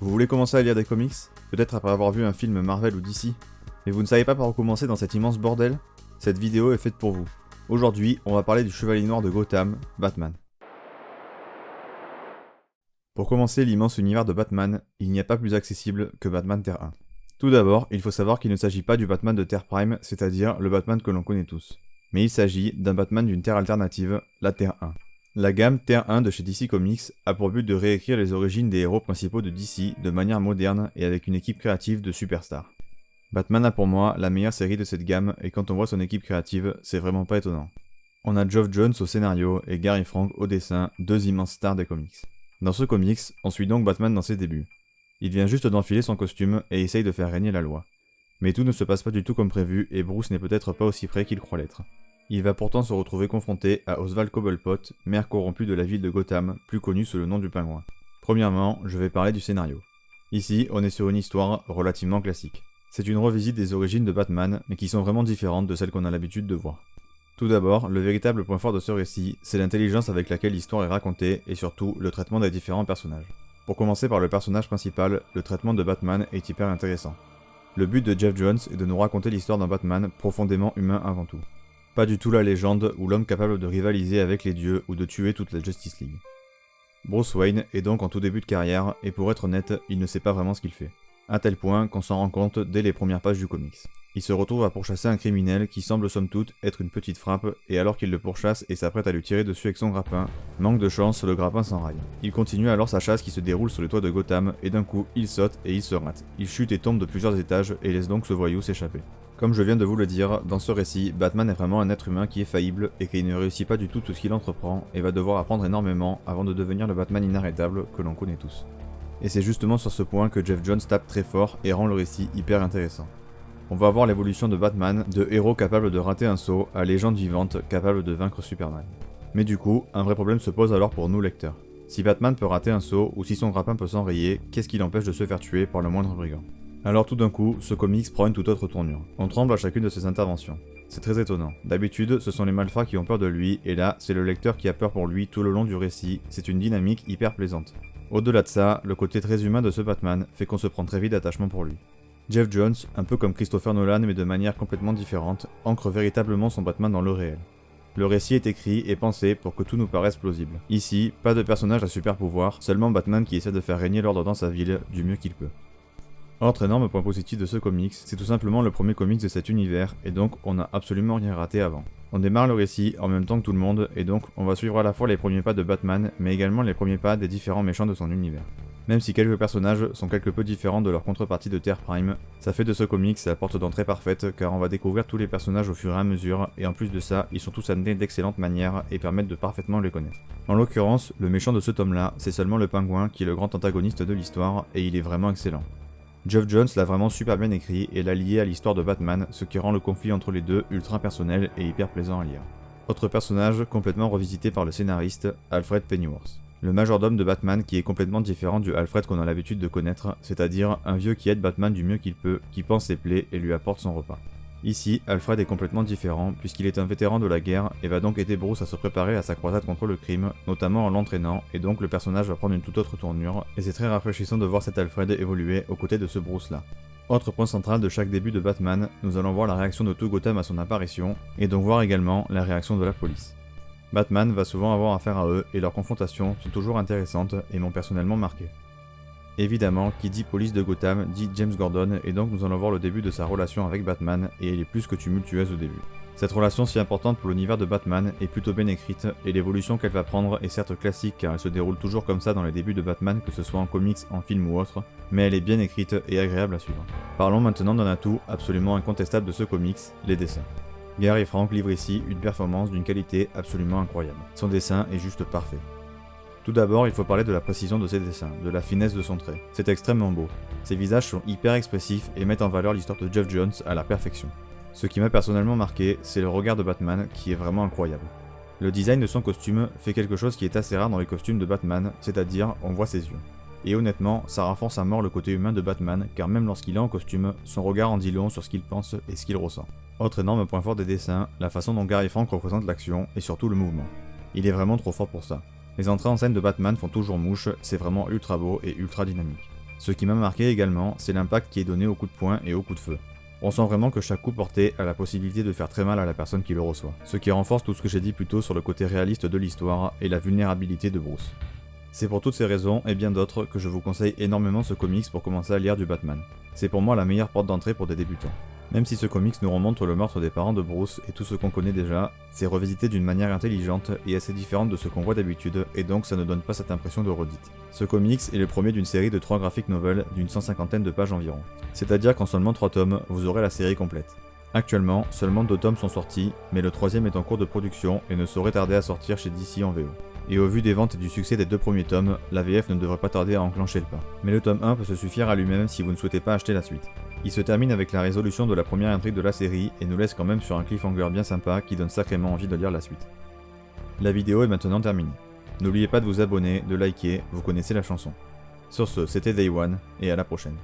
Vous voulez commencer à lire des comics? Peut-être après avoir vu un film Marvel ou DC? Mais vous ne savez pas par où commencer dans cet immense bordel? Cette vidéo est faite pour vous. Aujourd'hui, on va parler du Chevalier Noir de Gotham, Batman. Pour commencer l'immense univers de Batman, il n'y a pas plus accessible que Batman Terre 1. Tout d'abord, il faut savoir qu'il ne s'agit pas du Batman de Terre Prime, c'est-à-dire le Batman que l'on connaît tous. Mais il s'agit d'un Batman d'une Terre alternative, la Terre 1. La gamme Terre 1 de chez DC Comics a pour but de réécrire les origines des héros principaux de DC de manière moderne et avec une équipe créative de superstars. Batman a pour moi la meilleure série de cette gamme et quand on voit son équipe créative, c'est vraiment pas étonnant. On a Geoff Johns au scénario et Gary Frank au dessin, deux immenses stars des comics. Dans ce comics, on suit donc Batman dans ses débuts. Il vient juste d'enfiler son costume et essaye de faire régner la loi. Mais tout ne se passe pas du tout comme prévu et Bruce n'est peut-être pas aussi près qu'il croit l'être. Il va pourtant se retrouver confronté à Oswald Cobblepot, maire corrompu de la ville de Gotham, plus connu sous le nom du Pingouin. Premièrement, je vais parler du scénario. Ici, on est sur une histoire relativement classique. C'est une revisite des origines de Batman, mais qui sont vraiment différentes de celles qu'on a l'habitude de voir. Tout d'abord, le véritable point fort de ce récit, c'est l'intelligence avec laquelle l'histoire est racontée et surtout le traitement des différents personnages. Pour commencer par le personnage principal, le traitement de Batman est hyper intéressant. Le but de Geoff Johns est de nous raconter l'histoire d'un Batman profondément humain avant tout. Pas du tout la légende ou l'homme capable de rivaliser avec les dieux ou de tuer toute la Justice League. Bruce Wayne est donc en tout début de carrière et pour être honnête, il ne sait pas vraiment ce qu'il fait. À tel point qu'on s'en rend compte dès les premières pages du comics. Il se retrouve à pourchasser un criminel qui semble somme toute être une petite frappe et alors qu'il le pourchasse et s'apprête à lui tirer dessus avec son grappin, manque de chance, le grappin s'enraille. Il continue alors sa chasse qui se déroule sur les toits de Gotham et d'un coup il saute et il se rate. Il chute et tombe de plusieurs étages et laisse donc ce voyou s'échapper. Comme je viens de vous le dire, dans ce récit, Batman est vraiment un être humain qui est faillible et qui ne réussit pas du tout ce qu'il entreprend et va devoir apprendre énormément avant de devenir le Batman inarrêtable que l'on connaît tous. Et c'est justement sur ce point que Geoff Johns tape très fort et rend le récit hyper intéressant. On va voir l'évolution de Batman, de héros capable de rater un saut à légende vivante capable de vaincre Superman. Mais du coup, un vrai problème se pose alors pour nous lecteurs. Si Batman peut rater un saut ou si son grappin peut s'enrayer, qu'est-ce qui l'empêche de se faire tuer par le moindre brigand? Alors tout d'un coup, ce comics prend une toute autre tournure. On tremble à chacune de ses interventions. C'est très étonnant. D'habitude, ce sont les malfrats qui ont peur de lui, et là, c'est le lecteur qui a peur pour lui tout le long du récit, c'est une dynamique hyper plaisante. Au-delà de ça, le côté très humain de ce Batman fait qu'on se prend très vite d'attachement pour lui. Geoff Johns, un peu comme Christopher Nolan mais de manière complètement différente, ancre véritablement son Batman dans le réel. Le récit est écrit et pensé pour que tout nous paraisse plausible. Ici, pas de personnage à super pouvoir, seulement Batman qui essaie de faire régner l'ordre dans sa ville du mieux qu'il peut. Autre énorme point positif de ce comics, c'est tout simplement le premier comics de cet univers, et donc on n'a absolument rien raté avant. On démarre le récit en même temps que tout le monde, et donc on va suivre à la fois les premiers pas de Batman, mais également les premiers pas des différents méchants de son univers. Même si quelques personnages sont quelque peu différents de leur contrepartie de Terre Prime, ça fait de ce comics la porte d'entrée parfaite car on va découvrir tous les personnages au fur et à mesure, et en plus de ça, ils sont tous amenés d'excellentes manières et permettent de parfaitement les connaître. En l'occurrence, le méchant de ce tome-là, c'est seulement le Pingouin qui est le grand antagoniste de l'histoire, et il est vraiment excellent. Geoff Johns l'a vraiment super bien écrit et l'a lié à l'histoire de Batman, ce qui rend le conflit entre les deux ultra personnel et hyper plaisant à lire. Autre personnage complètement revisité par le scénariste, Alfred Pennyworth. Le majordome de Batman qui est complètement différent du Alfred qu'on a l'habitude de connaître, c'est-à-dire un vieux qui aide Batman du mieux qu'il peut, qui pense ses plaies et lui apporte son repas. Ici, Alfred est complètement différent puisqu'il est un vétéran de la guerre et va donc aider Bruce à se préparer à sa croisade contre le crime, notamment en l'entraînant, et donc le personnage va prendre une toute autre tournure, et c'est très rafraîchissant de voir cet Alfred évoluer aux côtés de ce Bruce là. Autre point central de chaque début de Batman, nous allons voir la réaction de tout Gotham à son apparition, et donc voir également la réaction de la police. Batman va souvent avoir affaire à eux et leurs confrontations sont toujours intéressantes et m'ont personnellement marqué. Évidemment, qui dit police de Gotham dit James Gordon et donc nous allons voir le début de sa relation avec Batman et elle est plus que tumultueuse au début. Cette relation si importante pour l'univers de Batman est plutôt bien écrite et l'évolution qu'elle va prendre est certes classique car elle se déroule toujours comme ça dans les débuts de Batman que ce soit en comics, en film ou autre, mais elle est bien écrite et agréable à suivre. Parlons maintenant d'un atout absolument incontestable de ce comics, les dessins. Gary Frank livre ici une performance d'une qualité absolument incroyable. Son dessin est juste parfait. Tout d'abord, il faut parler de la précision de ses dessins, de la finesse de son trait. C'est extrêmement beau. Ses visages sont hyper expressifs et mettent en valeur l'histoire de Geoff Johns à la perfection. Ce qui m'a personnellement marqué, c'est le regard de Batman qui est vraiment incroyable. Le design de son costume fait quelque chose qui est assez rare dans les costumes de Batman, c'est-à-dire on voit ses yeux. Et honnêtement, ça renforce à mort le côté humain de Batman, car même lorsqu'il est en costume, son regard en dit long sur ce qu'il pense et ce qu'il ressent. Autre énorme point fort des dessins, la façon dont Gary Frank représente l'action et surtout le mouvement. Il est vraiment trop fort pour ça. Les entrées en scène de Batman font toujours mouche, c'est vraiment ultra beau et ultra dynamique. Ce qui m'a marqué également, c'est l'impact qui est donné au coup de poing et au coup de feu. On sent vraiment que chaque coup porté a la possibilité de faire très mal à la personne qui le reçoit, ce qui renforce tout ce que j'ai dit plus tôt sur le côté réaliste de l'histoire et la vulnérabilité de Bruce. C'est pour toutes ces raisons et bien d'autres que je vous conseille énormément ce comics pour commencer à lire du Batman. C'est pour moi la meilleure porte d'entrée pour des débutants. Même si ce comics nous remonte le meurtre des parents de Bruce et tout ce qu'on connaît déjà, c'est revisité d'une manière intelligente et assez différente de ce qu'on voit d'habitude et donc ça ne donne pas cette impression de redite. Ce comics est le premier d'une série de 3 graphic novels d'une 150aine de pages environ. C'est-à-dire qu'en seulement 3 tomes, vous aurez la série complète. Actuellement, seulement 2 tomes sont sortis, mais le 3ème est en cours de production et ne saurait tarder à sortir chez DC en VO. Et au vu des ventes et du succès des 2 premiers tomes, la VF ne devrait pas tarder à enclencher le pas. Mais le tome 1 peut se suffire à lui-même si vous ne souhaitez pas acheter la suite. Il se termine avec la résolution de la première intrigue de la série et nous laisse quand même sur un cliffhanger bien sympa qui donne sacrément envie de lire la suite. La vidéo est maintenant terminée. N'oubliez pas de vous abonner, de liker, vous connaissez la chanson. Sur ce, c'était Day One, et à la prochaine.